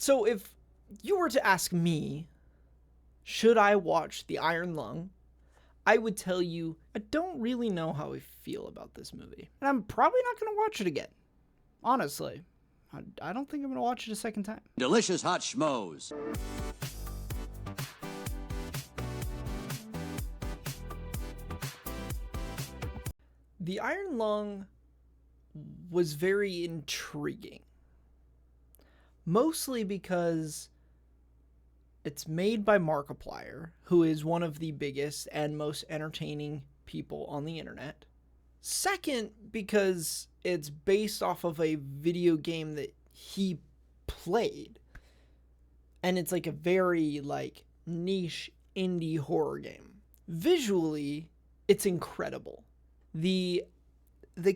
So if you were to ask me, should I watch The Iron Lung? I would tell you, I don't really know how I feel about this movie. And I'm probably not going to watch it again. Honestly. I don't think I'm going to watch it a second time. Delicious hot schmoes. The Iron Lung was very intriguing. Mostly because it's made by Markiplier, who is one of the biggest and most entertaining people on the internet. Second, because it's based off of a video game that he played. And it's like a very niche indie horror game. Visually, it's incredible. The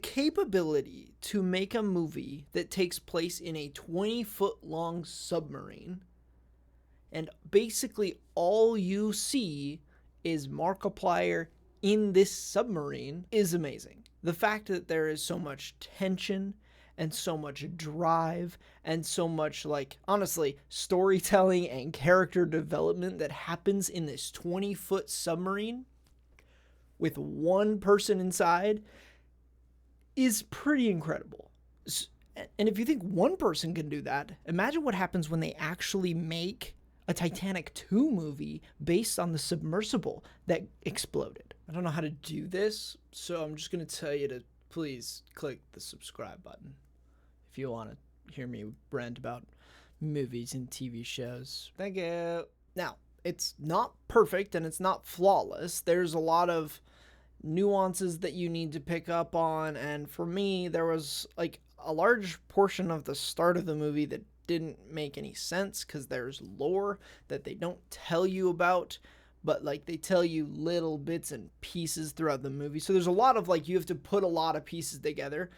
capability to make a movie that takes place in a 20-foot long submarine, and basically all you see is Markiplier in this submarine, is amazing. The fact that there is so much tension and so much drive and so much, honestly, storytelling and character development that happens in this 20-foot submarine with one person inside is pretty incredible. And if you think one person can do that, imagine what happens when they actually make a Titanic 2 movie based on the submersible that exploded. I don't know how to do this, so I'm just going to tell you to please click the subscribe button if you want to hear me rant about movies and TV shows. Thank you. Now, it's not perfect and it's not flawless. There's a lot of nuances that you need to pick up on, and for me, there was a large portion of the start of the movie that didn't make any sense because there's lore that they don't tell you about, but they tell you little bits and pieces throughout the movie. So there's a lot of you have to put a lot of pieces together,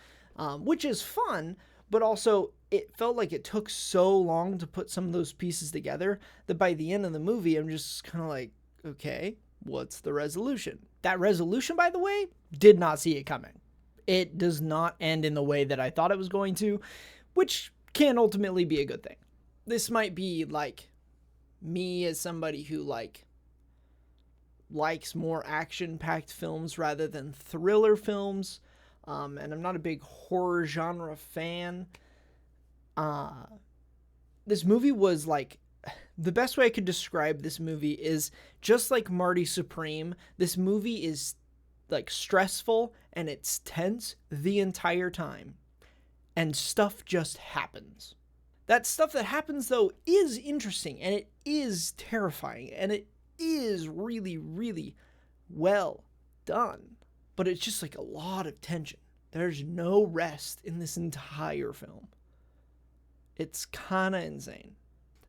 which is fun, but also it felt like it took so long to put some of those pieces together that by the end of the movie, I'm just kind of okay, what's the resolution? That resolution, by the way, did not see it coming. It does not end in the way that I thought it was going to, which can ultimately be a good thing. This might be me as somebody who likes more action-packed films rather than thriller films, and I'm not a big horror genre fan. This movie was the best way I could describe this movie is just like Marty Supreme. This movie is stressful and it's tense the entire time. And stuff just happens. That stuff that happens, though, is interesting and it is terrifying and it is really, really well done. But it's just a lot of tension. There's no rest in this entire film. It's kind of insane.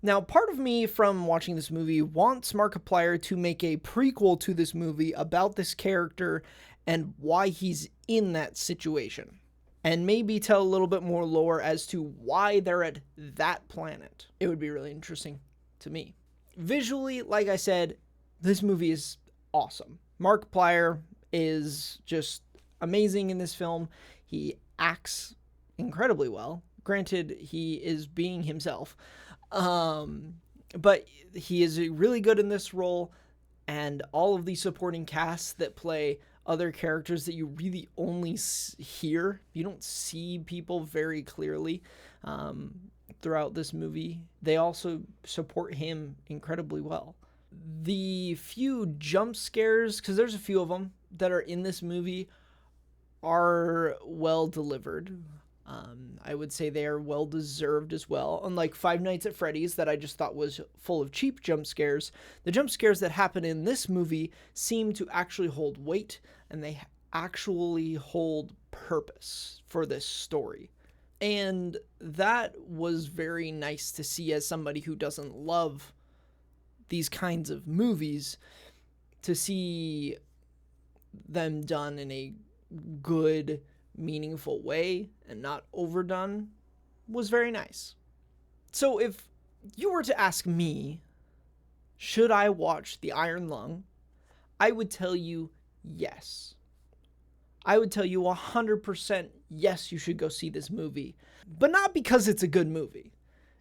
Now, part of me from watching this movie wants Markiplier to make a prequel to this movie about this character and why he's in that situation. And maybe tell a little bit more lore as to why they're at that planet. It would be really interesting to me. Visually, like I said, this movie is awesome. Markiplier is just amazing in this film. He acts incredibly well. Granted, he is being himself. But he is really good in this role, and all of the supporting casts that play other characters that you really only hear. You don't see people very clearly throughout this movie. They also support him incredibly well. The few jump scares, because there's a few of them that are in this movie, are well delivered. I would say they are well deserved as well. Unlike Five Nights at Freddy's that I just thought was full of cheap jump scares, the jump scares that happen in this movie seem to actually hold weight and they actually hold purpose for this story. And that was very nice to see as somebody who doesn't love these kinds of movies, to see them done in a good, meaningful way and not overdone was very nice. So if you were to ask me, should I watch The Iron Lung? I would tell you yes. I would tell you 100% yes, you should go see this movie. But not because it's a good movie.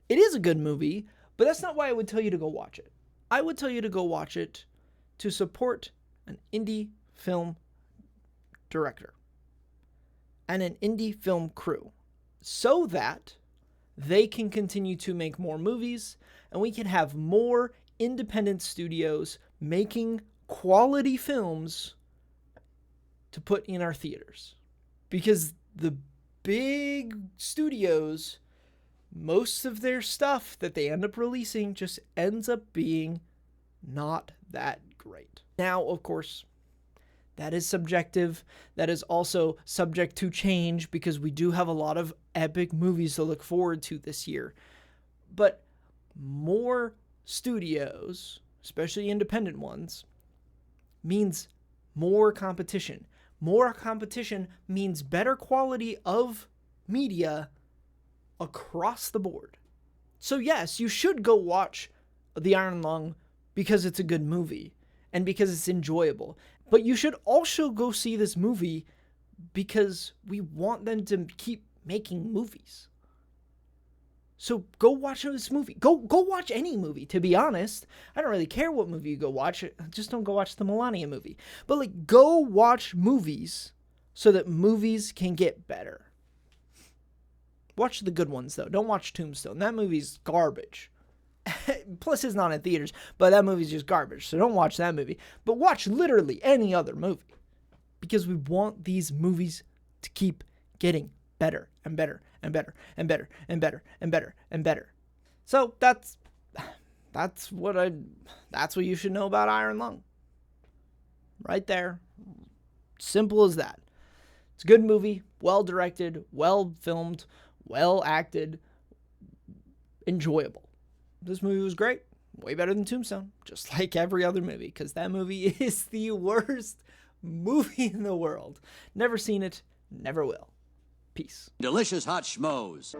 It is a good movie, but that's not why I would tell you to go watch it. I would tell you to go watch it to support an indie film director and an indie film crew so that they can continue to make more movies and we can have more independent studios making quality films to put in our theaters. Because the big studios, most of their stuff that they end up releasing just ends up being not that great. Now, of course, that is subjective. That is also subject to change because we do have a lot of epic movies to look forward to this year. But more studios, especially independent ones, means more competition. More competition means better quality of media across the board. So yes, you should go watch The Iron Lung because it's a good movie and because it's enjoyable. But you should also go see this movie because we want them to keep making movies. So go watch this movie. Go watch any movie, to be honest. I don't really care what movie you go watch. Just don't go watch the Melania movie. But like, go watch movies so that movies can get better. Watch the good ones, though. Don't watch Tombstone. That movie's garbage. Plus, it's not in theaters, but that movie's just garbage. So don't watch that movie. But watch literally any other movie. Because we want these movies to keep getting better and better and better and better and better and better and better. So that's what you should know about Iron Lung. Right there. Simple as that. It's a good movie, well directed, well filmed, well acted, enjoyable. This movie was great. Way better than Tombstone, just like every other movie, because that movie is the worst movie in the world. Never seen it, never will. Peace. Delicious hot schmoes.